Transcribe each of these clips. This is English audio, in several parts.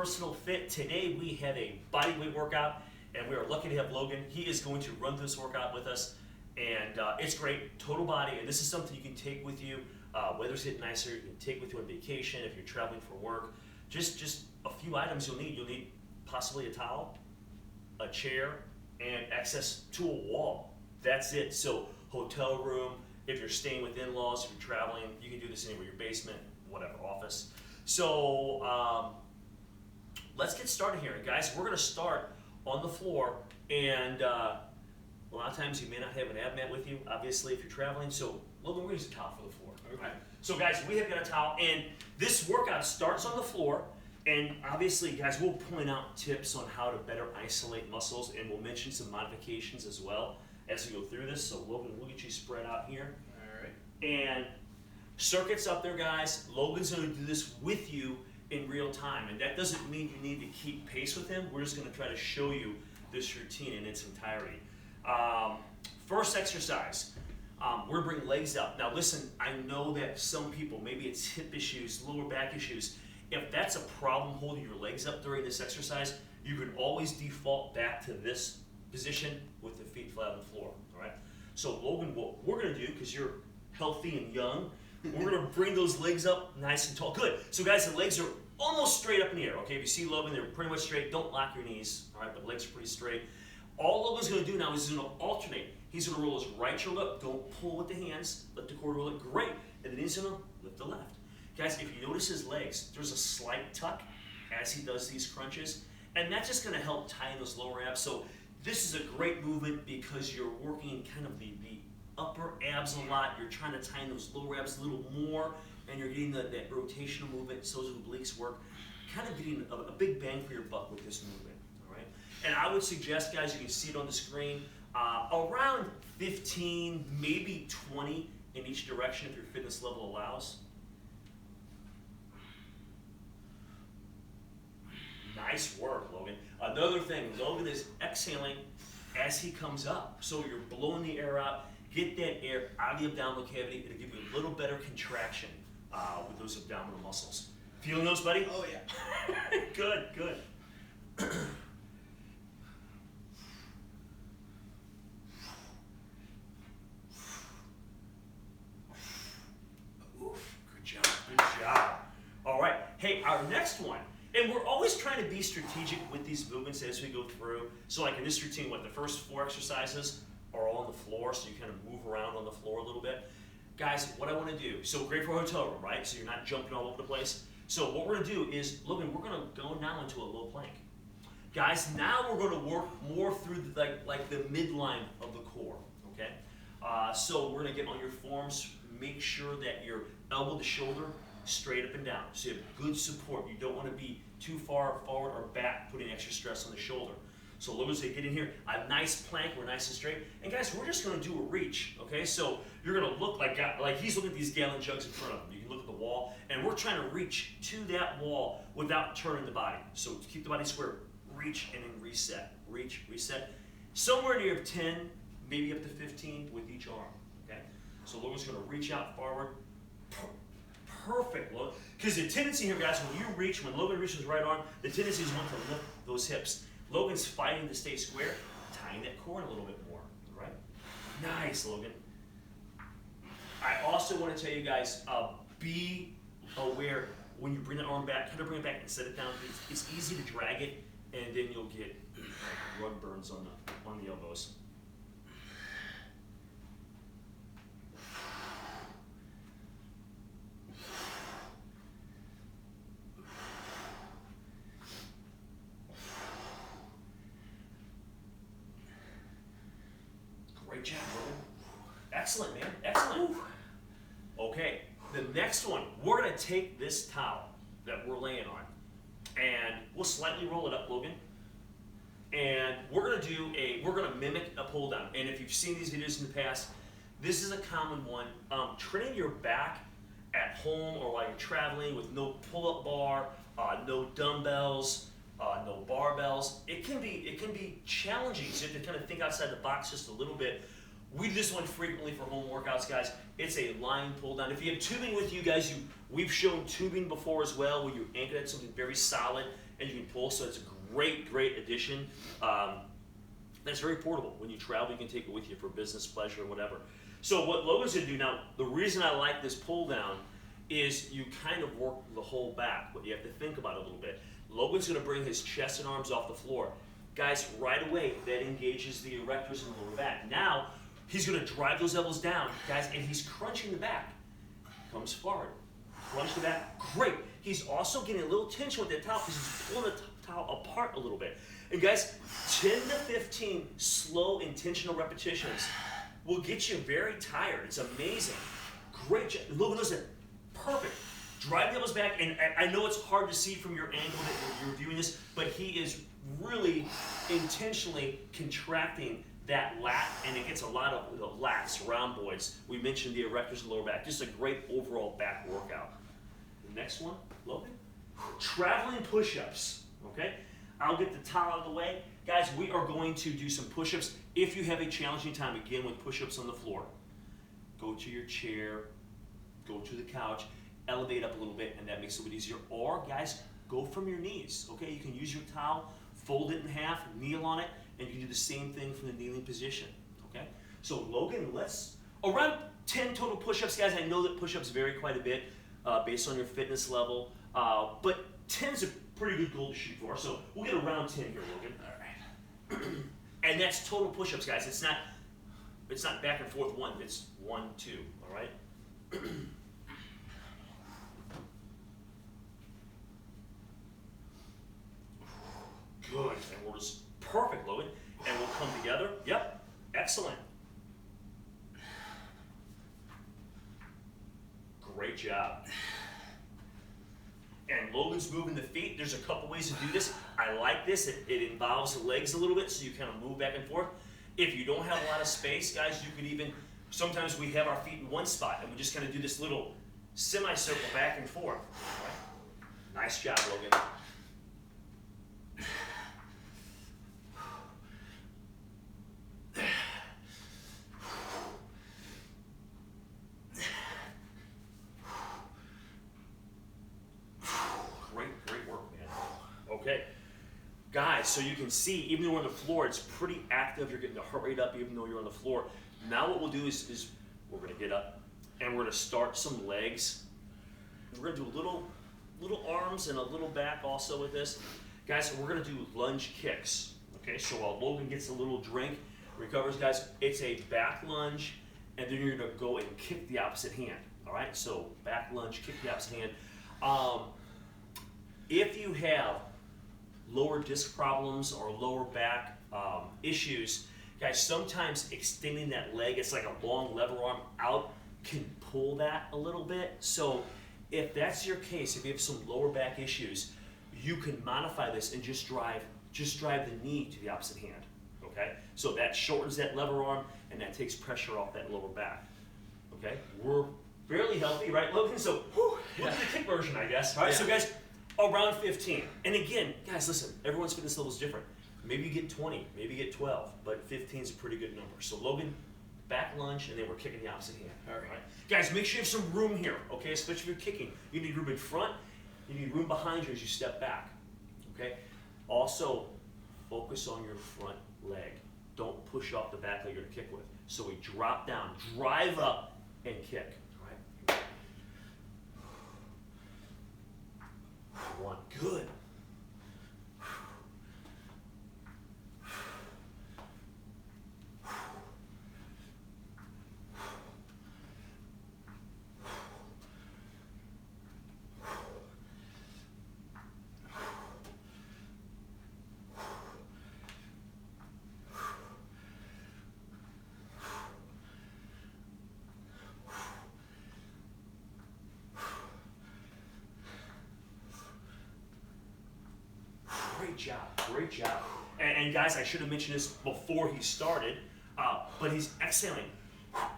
Personal Fit. Today we have a bodyweight workout, and we are lucky to have Logan. He is going to run through this workout with us, and it's great, total body, and this is something you can take with you. Weather's getting nicer, you can take with you on vacation if you're traveling for work. Just a few items you'll need. You'll need possibly a towel, a chair, and access to a wall. That's it. So hotel room, if you're staying with in-laws, if you're traveling, you can do this anywhere, your basement, whatever, office. So let's get started here. Guys, we're gonna start on the floor, and a lot of times you may not have an ab mat with you, obviously, if you're traveling. So Logan, we're gonna use a towel for the floor. Okay. So guys, we have got a towel, and this workout starts on the floor, and obviously, guys, we'll point out tips on how to better isolate muscles, and we'll mention some modifications as well as we go through this. So Logan, we'll get you spread out here. All right. And circuits up there, guys. Logan's gonna do this with you in real time, and that doesn't mean you need to keep pace with him. We're just gonna try to show you this routine in its entirety. First exercise, we're gonna bring legs up. Now listen, I know that some people, maybe it's hip issues, lower back issues. If that's a problem holding your legs up during this exercise, you can always default back to this position with the feet flat on the floor, all right? So Logan, what we're gonna do, because you're healthy and young, we're gonna bring those legs up nice and tall. Good. So guys, the legs are almost straight up in the air, okay? If you see Logan, they're pretty much straight. Don't lock your knees, all right? But legs are pretty straight. All Logan's gonna do now is he's gonna alternate. He's gonna roll his right shoulder up. Don't pull with the hands. Let the core roll it. Great. And then he's gonna lift the left. Guys, if you notice his legs, there's a slight tuck as he does these crunches. And that's just gonna help tighten those lower abs. So this is a great movement because you're working kind of the upper abs a lot. You're trying to tighten those lower abs a little more, and you're getting that rotational movement, so those obliques work. Kind of getting a big bang for your buck with this movement, all right? And I would suggest, guys, you can see it on the screen, around 15, maybe 20 in each direction if your fitness level allows. Nice work, Logan. Another thing, Logan is exhaling as he comes up. So you're blowing the air out. Get that air out of the abdominal cavity. It'll give you a little better contraction with those abdominal muscles. Feeling those, buddy? Oh yeah. Good, good. Oof, good job, good job. All right, hey, our next one. And we're always trying to be strategic with these movements as we go through. So like in this routine, the first 4 exercises are all on the floor, so you kind of move around on the floor a little bit. Guys, what I want to do, so great for a hotel room, right? So you're not jumping all over the place. So what we're going to do is, Logan, we're going to go now into a low plank. Guys, now we're going to work more through like the midline of the core, okay? So we're going to get on your forms, make sure that your elbow to shoulder straight up and down. So you have good support. You don't want to be too far forward or back, putting extra stress on the shoulder. So Logan's gonna get in here, a nice plank, we're nice and straight. And guys, we're just gonna do a reach, okay? So you're gonna look like he's looking at these gallon jugs in front of him. You can look at the wall, and we're trying to reach to that wall without turning the body. So keep the body square, reach and then reset. Reach, reset. Somewhere near 10, maybe up to 15 with each arm, okay? So Logan's gonna reach out forward. Perfect, Logan. Because the tendency here, guys, when Logan reaches his right arm, the tendency is want to lift those hips. Logan's fighting to stay square, tying that core in a little bit more, right? Nice, Logan. I also want to tell you guys, be aware when you bring the arm back, kind of bring it back and set it down. It's easy to drag it, and then you'll get rug burns on the elbows. Great job, Logan. Excellent, man. Excellent. Okay, the next one, we're going to take this towel that we're laying on, and we'll slightly roll it up, Logan. And we're going to mimic a pull down. And if you've seen these videos in the past, this is a common one. Training your back at home or while you're traveling with no pull-up bar, no dumbbells, no barbells. It can be challenging. So you have to kind of think outside the box just a little bit. We do this one frequently for home workouts, guys. It's a line pull down. If you have tubing with you guys, we've shown tubing before as well, where you anchor at something very solid and you can pull, so it's a great addition. That's very portable. When you travel, you can take it with you for business, pleasure, whatever. So what Logan's gonna do now, the reason I like this pull down is you kind of work the whole back, but you have to think about it a little bit. Logan's gonna bring his chest and arms off the floor. Guys, right away, that engages the erectors in the lower back. Now, he's gonna drive those elbows down, guys, and he's crunching the back. Comes forward, crunch the back, great. He's also getting a little tension with that towel because he's pulling the towel apart a little bit. And guys, 10 to 15 slow, intentional repetitions will get you very tired. It's amazing. Great job. Logan does it. Perfect. Drive the elbows back, and I know it's hard to see from your angle that you're viewing this, but he is really intentionally contracting that lat, and it gets a lot of the lats, rhomboids. We mentioned the erectors and lower back. Just a great overall back workout. The next one, Logan. Traveling push-ups, okay? I'll get the towel out of the way. Guys, we are going to do some push-ups. If you have a challenging time, again, with push-ups on the floor, go to your chair, go to the couch, elevate up a little bit, and that makes it a little bit easier. Or, guys, go from your knees, okay? You can use your towel, fold it in half, kneel on it, and you can do the same thing from the kneeling position, okay? So, Logan, let's, around 10 total push-ups, guys. I know that push-ups vary quite a bit based on your fitness level, but 10 is a pretty good goal to shoot for. So, we'll get around 10 here, Logan. All right. And that's total push-ups, guys. It's not back and forth one, it's 1, 2, all right? Good, and we're just perfect, Logan. And we'll come together. Yep, excellent. Great job. And Logan's moving the feet. There's a couple ways to do this. I like this. It involves the legs a little bit, so you kind of move back and forth. If you don't have a lot of space, guys, you could even, sometimes we have our feet in one spot, and we just kind of do this little semicircle back and forth. All right. Nice job, Logan. Great work, man. Okay. Guys, so you can see, even though we're on the floor, it's pretty active. You're getting the heart rate up even though you're on the floor. Now what we'll do is we're going to get up, and we're going to start some legs. We're going to do little arms and a little back also with this. Guys, we're going to do lunge kicks. Okay, so while Logan gets a little drink, recovers, guys, it's a back lunge, and then you're going to go and kick the opposite hand. All right, so back lunge, kick the opposite hand. If you have lower disc problems or lower back issues, guys, sometimes extending that leg, it's like a long lever arm out, can pull that a little bit. So if that's your case, if you have some lower back issues, you can modify this and just drive the knee to the opposite hand, okay? So that shortens that lever arm, and that takes pressure off that lower back, okay? We're fairly healthy, right, Logan? So look at the kick version, I guess. All right, so guys, around 15. And again, guys, listen, everyone's fitness level is different. Maybe you get 20, maybe you get 12, but 15 is a pretty good number. So Logan, back lunge, and then we're kicking the opposite hand. All right. Guys, make sure you have some room here, okay? Especially if you're kicking. You need room in front, you need room behind you as you step back, okay? Also, focus on your front leg. Don't push off the back leg you're gonna kick with. So we drop down, drive up, and kick, all right? One, good. Great job. And guys, I should have mentioned this before he started, but he's exhaling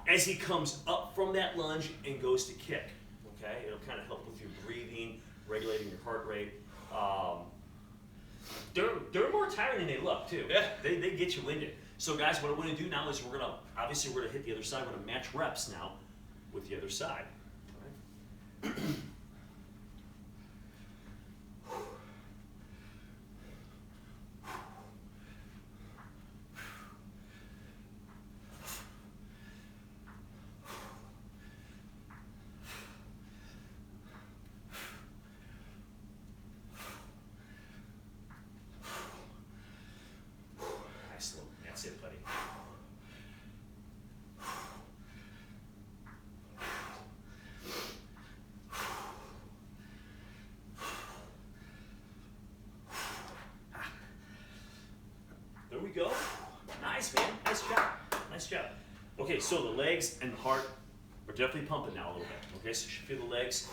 as he comes up from that lunge and goes to kick, okay? It'll kind of help with your breathing, regulating your heart rate. They're more tired than they look, too. Yeah. They get you winded. So guys, what I'm going to do now is we're going to hit the other side. We're going to match reps now with the other side. All right? Nice job. Okay, so the legs and the heart are definitely pumping now a little bit. Okay, so you should feel the legs.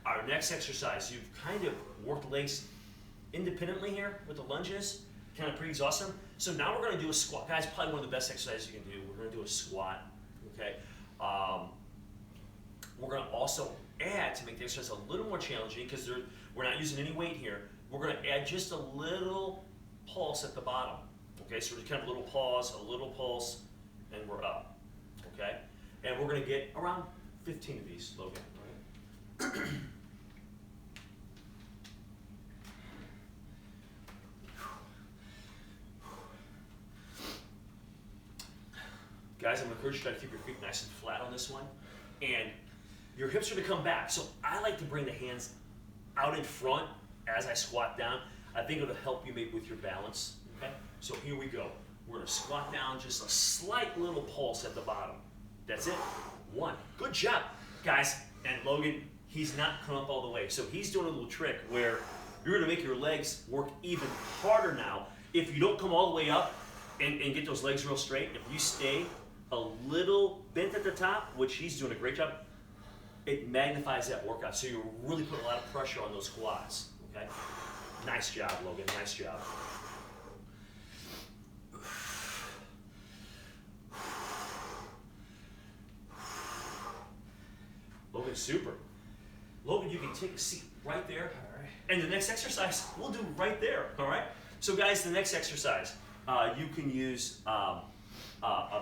Our next exercise, you've kind of worked the legs independently here with the lunges, kind of pretty exhausting. So now we're gonna do a squat. Guys, probably one of the best exercises you can do. We're gonna do a squat, okay? We're gonna also add, to make the exercise a little more challenging, because we're not using any weight here, we're gonna add just a little pulse at the bottom. Okay, so we're just kind of a little pulse, and we're up, okay? And we're gonna get around 15 of these, Logan, all right? Guys, I'm gonna encourage you to try to keep your feet nice and flat on this one. And your hips are to come back. So I like to bring the hands out in front as I squat down. I think it'll help you maybe with your balance, okay? So here we go. We're gonna squat down, just a slight little pulse at the bottom. That's it, 1. Good job. Guys, and Logan, he's not come up all the way. So he's doing a little trick where you're gonna make your legs work even harder now. If you don't come all the way up and get those legs real straight, if you stay a little bent at the top, which he's doing a great job, it magnifies that workout. So you're really putting a lot of pressure on those quads, okay? Nice job, Logan, nice job. Logan, super. Logan, you can take a seat right there. All right. And the next exercise, we'll do right there, all right? So guys, the next exercise, you can use a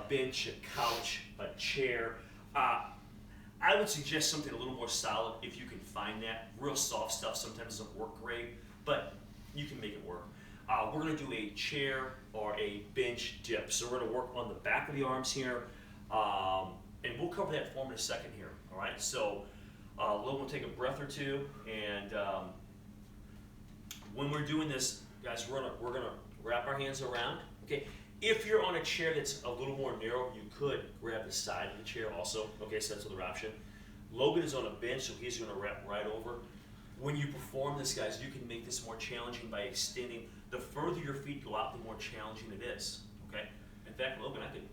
bench, a couch, a chair. I would suggest something a little more solid if you can find that. Real soft stuff sometimes doesn't work great, but you can make it work. We're gonna do a chair or a bench dip. So we're gonna work on the back of the arms here, and we'll cover that form in a second here, all right? So we'll take a breath or two, and when we're doing this, guys, we're gonna wrap our hands around, okay? If you're on a chair that's a little more narrow, you could grab the side of the chair also. Okay, so that's another option. Logan is on a bench, so he's gonna wrap right over. When you perform this, guys, you can make this more challenging by extending. The further your feet go out, the more challenging it is, okay? In fact, Logan, I could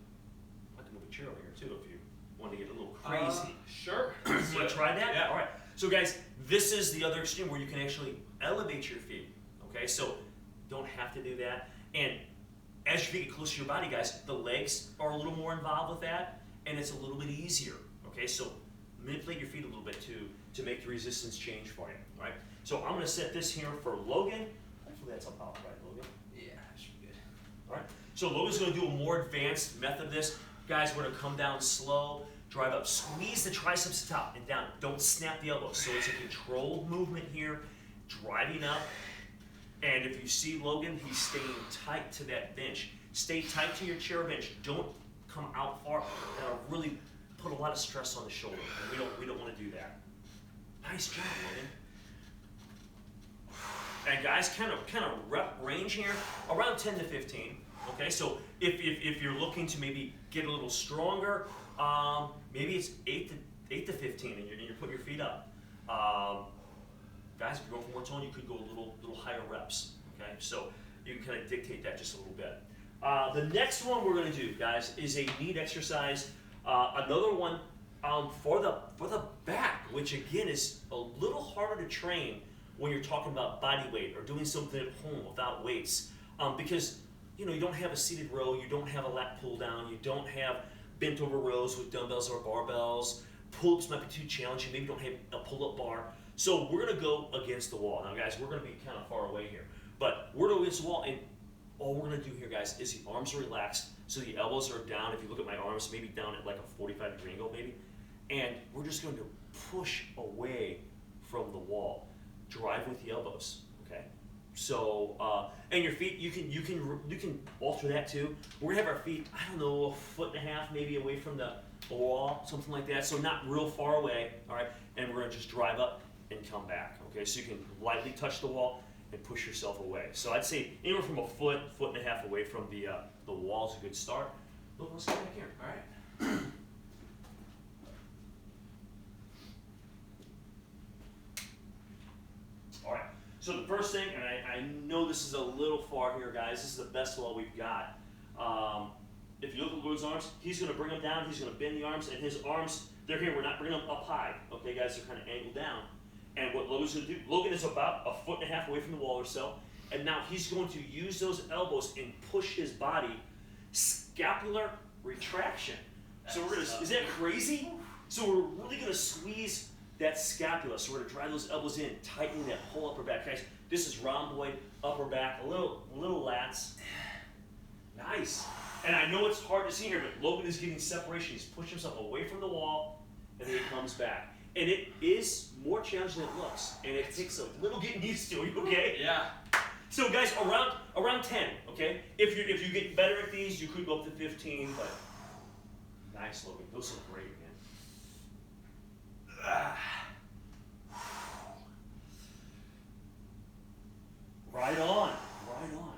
move a chair over here too if you want to get a little crazy. Sure. You wanna try that? Yeah. All right. So guys, this is the other extreme where you can actually elevate your feet, okay? So don't have to do that. And as your feet get closer to your body, guys, the legs are a little more involved with that, and it's a little bit easier, okay? So manipulate your feet a little bit to make the resistance change for you, all right? So I'm gonna set this here for Logan. Hopefully that's about right, Logan. Yeah, that should be good. All right, so Logan's gonna do a more advanced method of this. Guys, we're gonna come down slow, drive up, squeeze the triceps to the top and down. Don't snap the elbows. So it's a controlled movement here, driving up. And if you see Logan, he's staying tight to that bench. Stay tight to your chair or bench. Don't come out far. That'll really put a lot of stress on the shoulder. And we don't want to do that. Nice job, Logan. And guys, kind of rep range here, around 10 to 15. Okay, so if you're looking to maybe get a little stronger, maybe it's 8 to 15, and you're putting your feet up. Guys, if you're going for more tone, you could go a little higher reps, okay? So you can kind of dictate that just a little bit. The next one we're gonna do, guys, is a knee exercise. Another one for the back, which again is a little harder to train when you're talking about body weight or doing something at home without weights. Because you don't have a seated row, you don't have a lat pull down, you don't have bent over rows with dumbbells or barbells. Pull-ups might be too challenging, maybe you don't have a pull-up bar. So we're gonna go against the wall. Now guys, we're gonna be kind of far away here, but we're gonna go against the wall, and all we're gonna do here, guys, is the arms are relaxed, so the elbows are down. If you look at my arms, maybe down at like a 45-degree angle maybe, and we're just going to push away from the wall. Drive with the elbows, okay? So, and your feet, you can alter that too. We're gonna have our feet, I don't know, 1.5 feet maybe away from the wall, something like that, so not real far away, all right? And we're gonna just drive up and come back, okay? So you can lightly touch the wall and push yourself away. So I'd say anywhere from 1.5 feet away from the wall is a good start. Look, let's get back here, all right? All right, so the first thing, and I know this is a little far here, guys, this is the best wall we've got, if you look at Logan's arms, he's going to bring them down, he's going to bend the arms, and his arms, they're here, we're not bringing them up high. Okay, guys, they're kind of angled down. And what Logan's going to do, Logan is about 1.5 feet away from the wall or so, and now he's going to use those elbows and push his body, scapular retraction. So we're going to, is that crazy? So we're really going to squeeze that scapula. So we're going to drive those elbows in, tightening that whole upper back. Guys, this is rhomboid, upper back, a little lats. Nice. And I know it's hard to see here, but Logan is getting separation. He's pushing himself away from the wall, and then he comes back. And it is more challenging than it looks, and it takes a little getting used to. Are you okay? Yeah. So guys, around 10, okay? If you get better at these, you could go up to 15, but nice, Logan. Those look great, man. Right on, right on.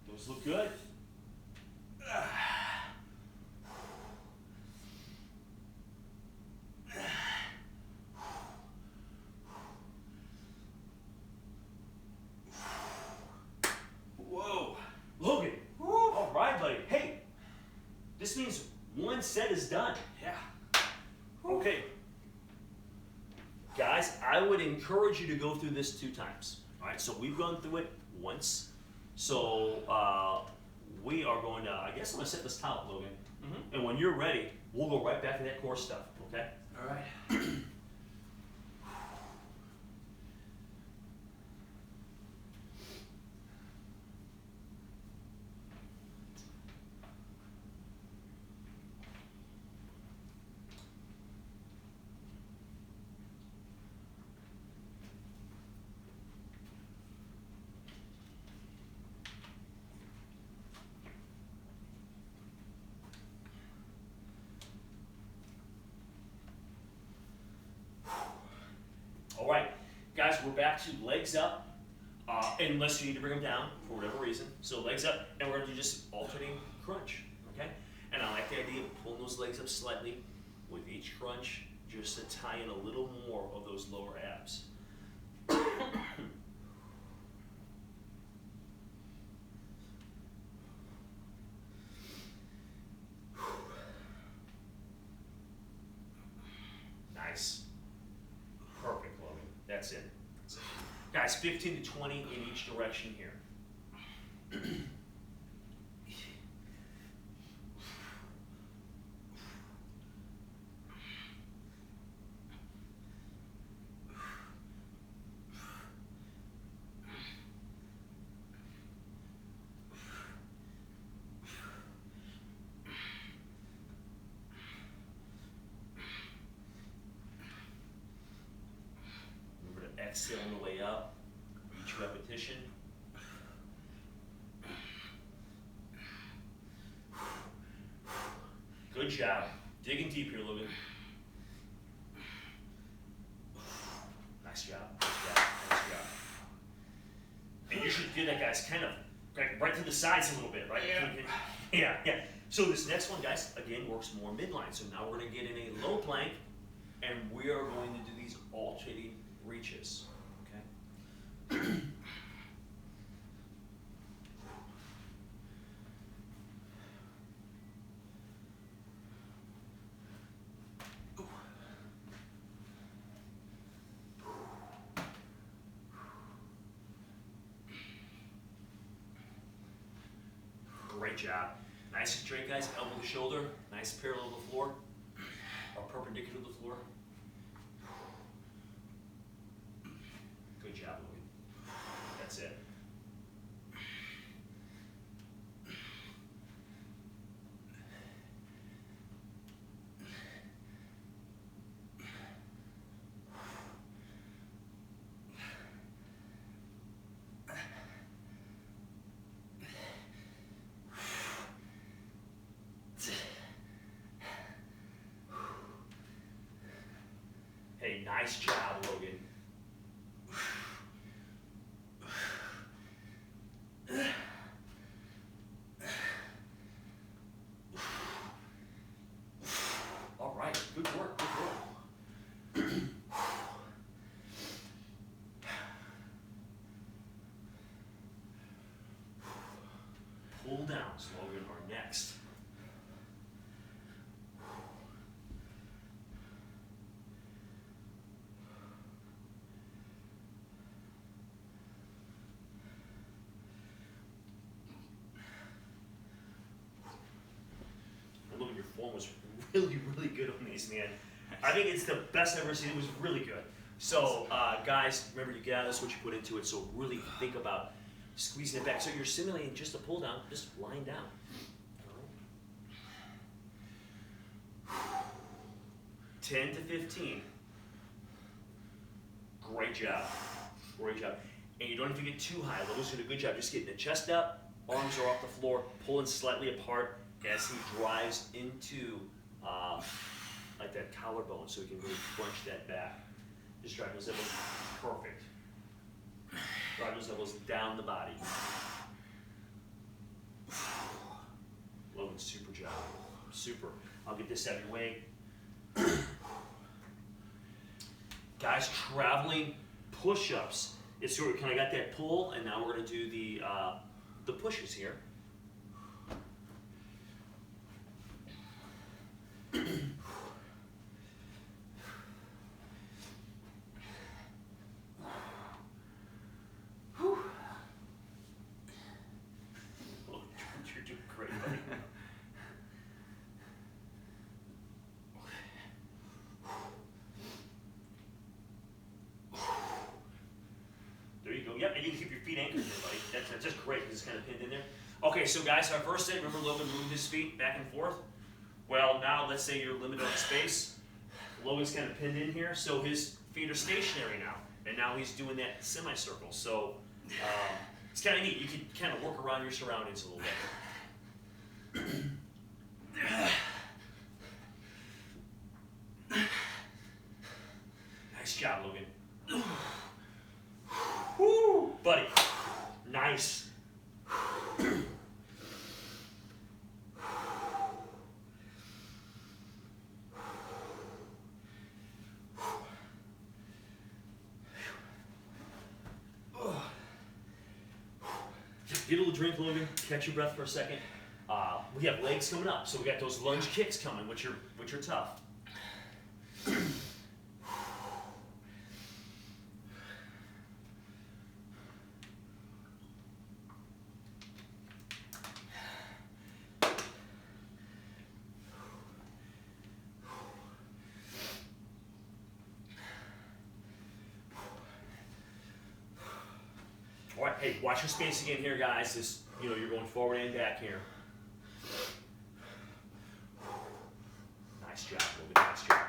Those look good. Whoa, Logan. All right, buddy. Hey, this means one set is done. Yeah. Okay. Guys, I would encourage you to go through this 2 times. All right, so we've gone through it once. So we are going to, I guess I'm going to set this towel up, Logan. Mm-hmm. And when you're ready, we'll go right back to that core stuff, okay? All right. All right, guys, we're back to legs up, unless you need to bring them down for whatever reason. So legs up, and we're going to do just alternating crunch, okay? And I like the idea of pulling those legs up slightly with each crunch, just to tie in a little more of those lower abs. Nice. Perfect, Logan. That's it. Guys, 15 to 20 in each direction here. Exhale on the way up, each repetition. Good job. Digging deep here, Logan. Nice job. Nice job. Nice job. And you should do that, guys, kind of right to the sides a little bit, right? Yeah. Yeah. So this next one, guys, again, works more midline. So now we're going to get in a low plank, and we are going to do these alternating reaches, okay? Great job. Nice and straight, guys. Elbow to shoulder. Nice parallel to the floor, or perpendicular to the floor. Good job, Logan. That's it. Hey, nice job, Logan. All right, good work, good work. really, really good on these, man. I think it's the best I've ever seen. It was really good. So, guys, remember you get out of this what you put into it. So really think about squeezing it back. So you're simulating just a pull down, just lying down. 10 to 15. Great job. Great job. And you don't have to get too high. Logan's doing a good job just getting the chest up, arms are off the floor, pulling slightly apart as he drives into like that collarbone so he can really crunch that back. Just driving those elbows. Perfect. Driving those elbows down the body. Logan, super job. Super. I'll get this out of your way. Guys, traveling push-ups. It's sort of kind of got that pull, and now we're going to do the pushes here. You're doing great, buddy. There you go. Yep, and you can keep your feet anchored there, buddy. That's just great because it's kind of pinned in there. Okay, so guys, our first set, remember Logan moved his feet back and forth? Well, now let's say you're limited on space. Logan's kind of pinned in here, so his feet are stationary now. And now he's doing that semicircle. So it's kind of neat. You can kind of work around your surroundings a little bit. Nice job, Logan. Woo, buddy. Nice. Just get a little drink, Logan. Catch your breath for a second. We have legs coming up, so we got those lunge kicks coming, which are tough. All right, hey, watch your space again here, guys. This, you're going forward and back here. Nice job, Logan. Nice job.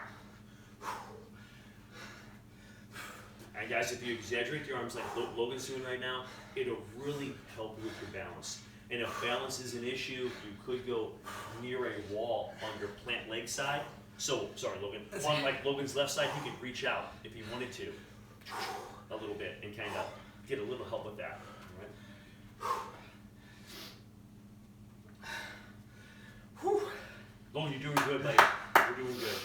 And guys, if you exaggerate your arms like Logan's doing right now, it'll really help you with your balance. And if balance is an issue, you could go near a wall on your plant leg side. So, sorry, Logan. On like Logan's left side, he could reach out if he wanted to a little bit and kind of get a little help with that. All right? Whew. Logan, you're doing good, buddy. You're doing good.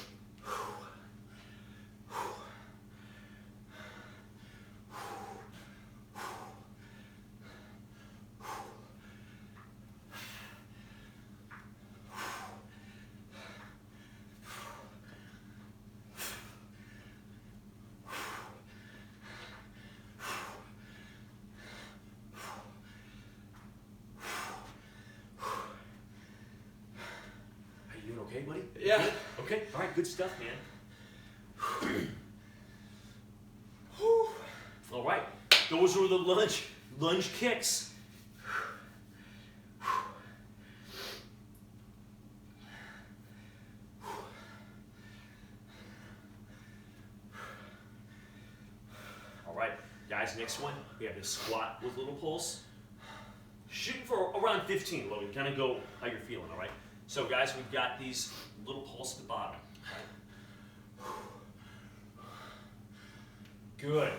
Okay, buddy? Yeah. Good? Okay, all right, good stuff, man. All right, those were the lunge kicks. All right, guys, next one, we have the squat with little pulse. Shooting for around 15, Logan. Kind of go how you're feeling, all right? So guys, we've got these little pulse at the bottom. Right? Good.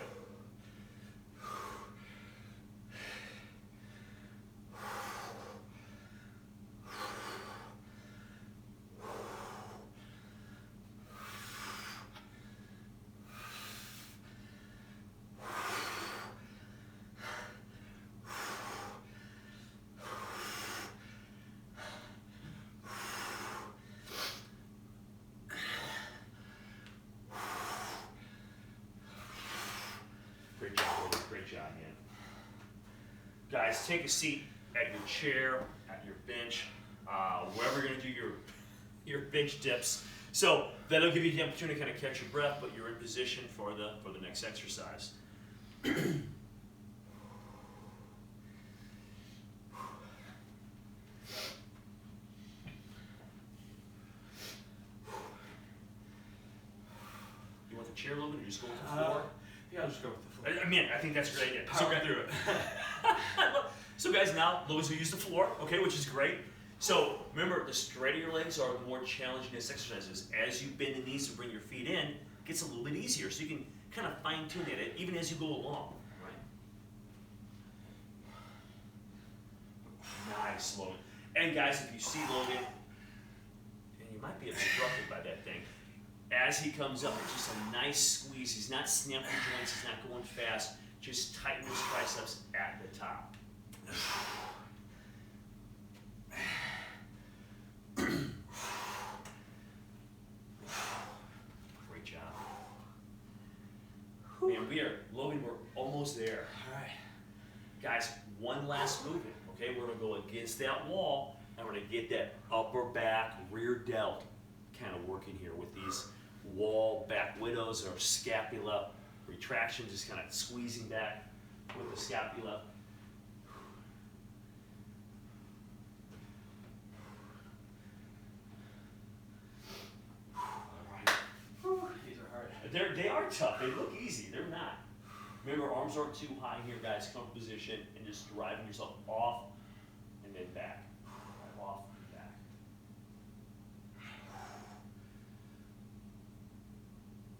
Great job, man. Guys, take a seat at your chair, at your bench, wherever you're going to do your bench dips. So that'll give you the opportunity to kind of catch your breath, but you're in position for the next exercise. You want the chair a little bit, or just go with the floor? Yeah, I'll just go with the floor. I mean, I think that's a great idea. Power through it. So guys, now Logan's gonna use the floor, okay, which is great. So remember, the straighter your legs are, the more challenging this exercise is. As you bend the knees to bring your feet in, it gets a little bit easier. So you can kind of fine tune it even as you go along, right? Nice, Logan. And guys, if you see Logan, and you might be obstructed by that thing, as he comes up, it's just a nice squeeze. He's not snapping joints, he's not going fast. Just tighten his triceps at the top. Great job. Man, Logan, we're almost there. All right. Guys, one last movement, okay? We're gonna go against that wall, and we're gonna get that upper back, rear delt kind of working here with these wall back widows or scapula retraction, just kind of squeezing back with the scapula. These are hard. They are tough. They look easy. They're not. Remember, arms aren't too high here, guys. Come to position and just driving yourself off and then back. Drive off and back.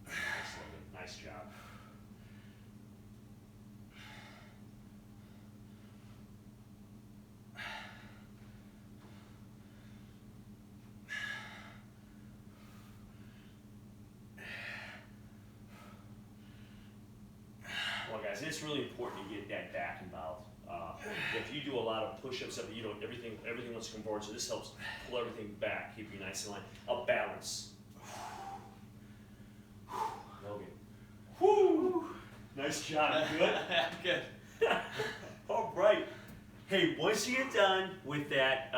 Nice, Logan. Nice job. Well, guys, it's really important to get that back involved. If you do a lot of push-ups, everything wants to come forward, so this helps pull everything back, keep you nice and line. A balance. Logan. Woo! Nice job. You good? Good. All right. Hey, once you get done with that,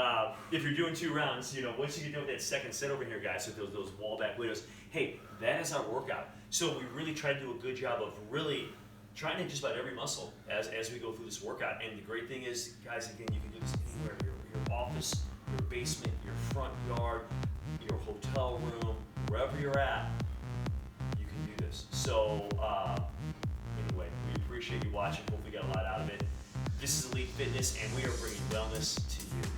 if you're doing 2 rounds, once you get done with that second set over here, guys, with those wall back widows, hey, that is our workout. So we really try to do a good job of really trying to hit just about every muscle as we go through this workout. And the great thing is, guys, again, you can do this anywhere, your office, your basement, your front yard, your hotel room, wherever you're at, you can do this. So anyway, we appreciate you watching. Hopefully you got a lot out of it. This is Elite Fitness, and we are bringing wellness to you.